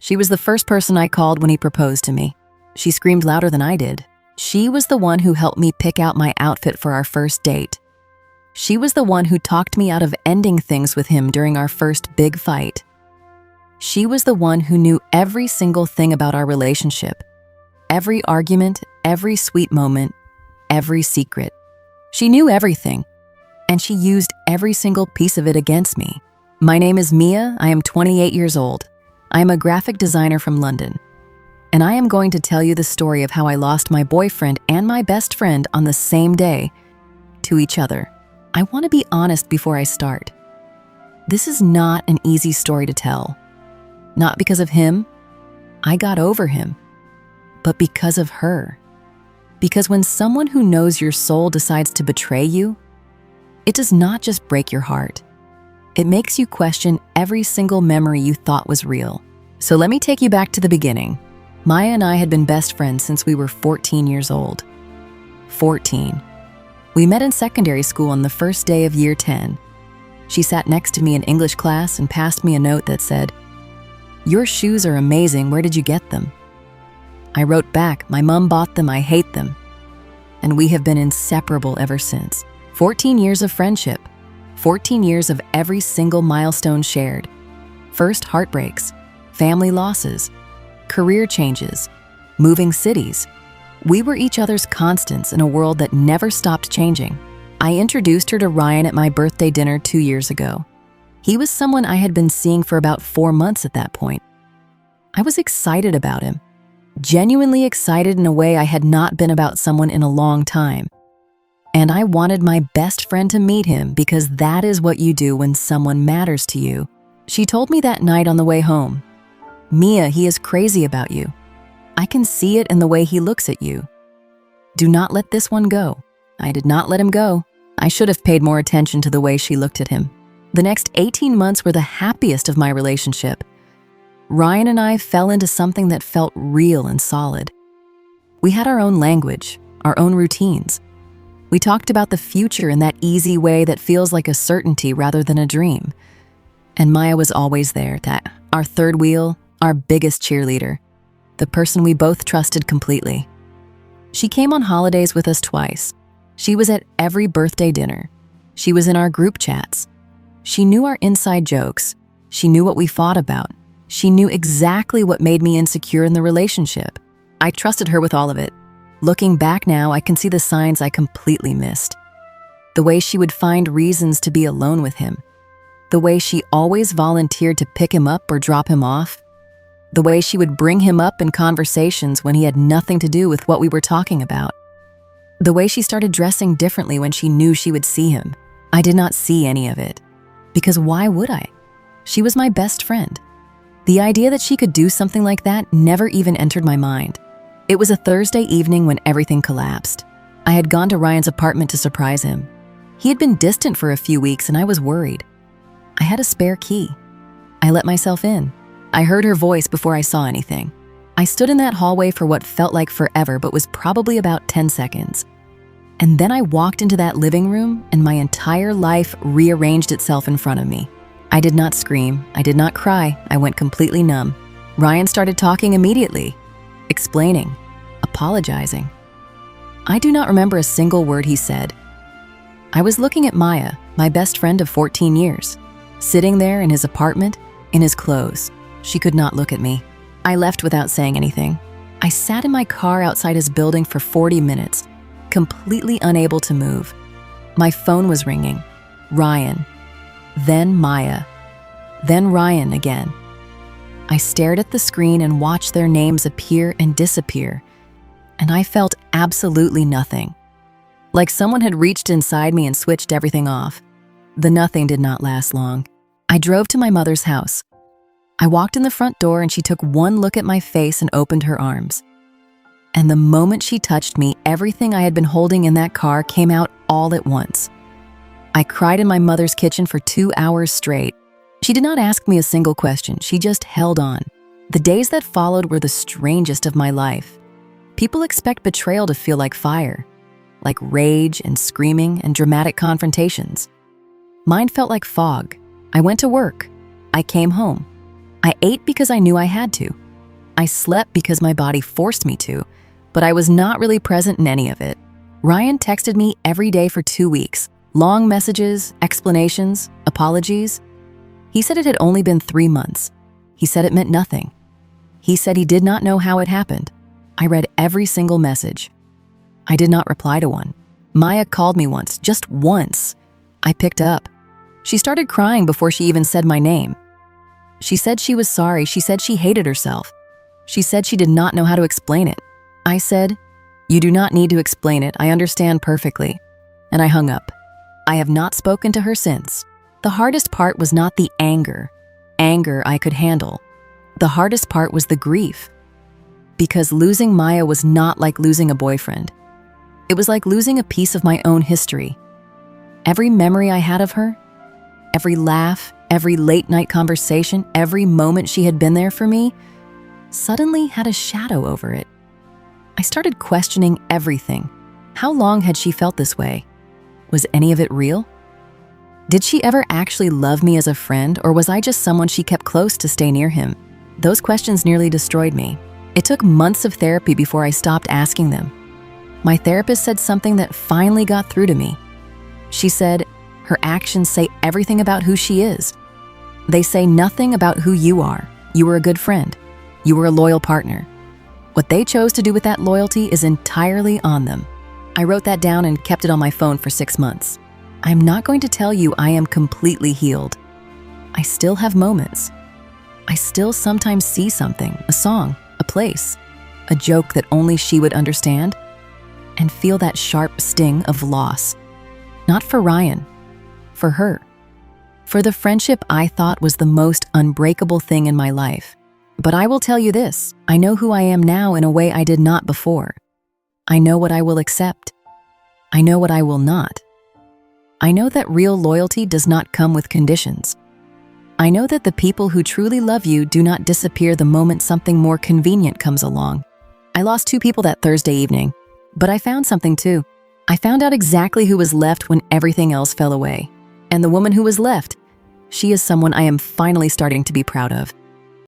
She was the first person I called when he proposed to me. She screamed louder than I did. She was the one who helped me pick out my outfit for our first date. She was the one who talked me out of ending things with him during our first big fight. She was the one who knew every single thing about our relationship. Every argument, every sweet moment, every secret. She knew everything, and she used every single piece of it against me. My name is Mia. I am 28 years old. I am a graphic designer from London. And I am going to tell you the story of how I lost my boyfriend and my best friend on the same day to each other. I want to be honest before I start. This is not an easy story to tell. Not because of him. I got over him. But because of her. Because when someone who knows your soul decides to betray you, it does not just break your heart. It makes you question every single memory you thought was real. So let me take you back to the beginning. Maya and I had been best friends since we were 14 years old. 14. We met in secondary school on the first day of year 10. She sat next to me in English class and passed me a note that said, "Your shoes are amazing, where did you get them?" I wrote back, "My mom bought them, I hate them." And we have been inseparable ever since. 14 years of friendship. 14 years of every single milestone shared. First heartbreaks, family losses, career changes, moving cities. We were each other's constants in a world that never stopped changing. I introduced her to Ryan at my birthday dinner 2 years ago. He was someone I had been seeing for about 4 months at that point. I was excited about him, genuinely excited in a way I had not been about someone in a long time. And I wanted my best friend to meet him because that is what you do when someone matters to you. She told me that night on the way home, "Mia, he is crazy about you. I can see it in the way he looks at you. Do not let this one go." I did not let him go. I should have paid more attention to the way she looked at him. The next 18 months were the happiest of my relationship. Ryan and I fell into something that felt real and solid. We had our own language, our own routines. We talked about the future in that easy way that feels like a certainty rather than a dream. And Maya was always there, that our third wheel, our biggest cheerleader, the person we both trusted completely. She came on holidays with us twice. She was at every birthday dinner. She was in our group chats. She knew our inside jokes. She knew what we fought about. She knew exactly what made me insecure in the relationship. I trusted her with all of it. Looking back now, I can see the signs I completely missed. The way she would find reasons to be alone with him. The way she always volunteered to pick him up or drop him off. The way she would bring him up in conversations when he had nothing to do with what we were talking about. The way she started dressing differently when she knew she would see him. I did not see any of it. Because why would I? She was my best friend. The idea that she could do something like that never even entered my mind. It was a Thursday evening when everything collapsed. I had gone to Ryan's apartment to surprise him. He had been distant for a few weeks and I was worried. I had a spare key. I let myself in. I heard her voice before I saw anything. I stood in that hallway for what felt like forever but was probably about 10 seconds. And then I walked into that living room and my entire life rearranged itself in front of me. I did not scream. I did not cry. I went completely numb. Ryan started talking immediately, explaining, apologizing. I do not remember a single word he said. I was looking at Maya, my best friend of 14 years, sitting there in his apartment, in his clothes. She could not look at me. I left without saying anything. I sat in my car outside his building for 40 minutes, completely unable to move. My phone was ringing. Ryan. Then Maya. Then Ryan again. I stared at the screen and watched their names appear and disappear, and I felt absolutely nothing. Like someone had reached inside me and switched everything off. The nothing did not last long. I drove to my mother's house. I walked in the front door and she took one look at my face and opened her arms. And the moment she touched me, everything I had been holding in that car came out all at once. I cried in my mother's kitchen for 2 hours straight. She did not ask me a single question. She just held on. The days that followed were the strangest of my life. People expect betrayal to feel like fire, like rage and screaming and dramatic confrontations. Mine felt like fog. I went to work. I came home. I ate because I knew I had to. I slept because my body forced me to, but I was not really present in any of it. Ryan texted me every day for 2 weeks. Long messages, explanations, apologies. He said it had only been 3 months. He said it meant nothing. He said he did not know how it happened. I read every single message. I did not reply to one. Maya called me once, just once. I picked up. She started crying before she even said my name. She said she was sorry. She said she hated herself. She said she did not know how to explain it. I said, "You do not need to explain it. I understand perfectly." And I hung up. I have not spoken to her since. The hardest part was not the anger. Anger I could handle. The hardest part was the grief. Because losing Maya was not like losing a boyfriend. It was like losing a piece of my own history. Every memory I had of her, every laugh, every late night conversation, every moment she had been there for me, suddenly had a shadow over it. I started questioning everything. How long had she felt this way? Was any of it real? Did she ever actually love me as a friend, or was I just someone she kept close to stay near him? Those questions nearly destroyed me. It took months of therapy before I stopped asking them. My therapist said something that finally got through to me. She said, "Her actions say everything about who she is. They say nothing about who you are. You were a good friend. You were a loyal partner. What they chose to do with that loyalty is entirely on them." I wrote that down and kept it on my phone for 6 months. I'm not going to tell you I am completely healed. I still have moments. I still sometimes see something, a song, a place, a joke that only she would understand, and feel that sharp sting of loss. Not for Ryan, for her. For the friendship I thought was the most unbreakable thing in my life. But I will tell you this, I know who I am now in a way I did not before. I know what I will accept. I know what I will not. I know that real loyalty does not come with conditions. I know that the people who truly love you do not disappear the moment something more convenient comes along. I lost 2 people that Thursday evening, but I found something too. I found out exactly who was left when everything else fell away. And the woman who was left, she is someone I am finally starting to be proud of.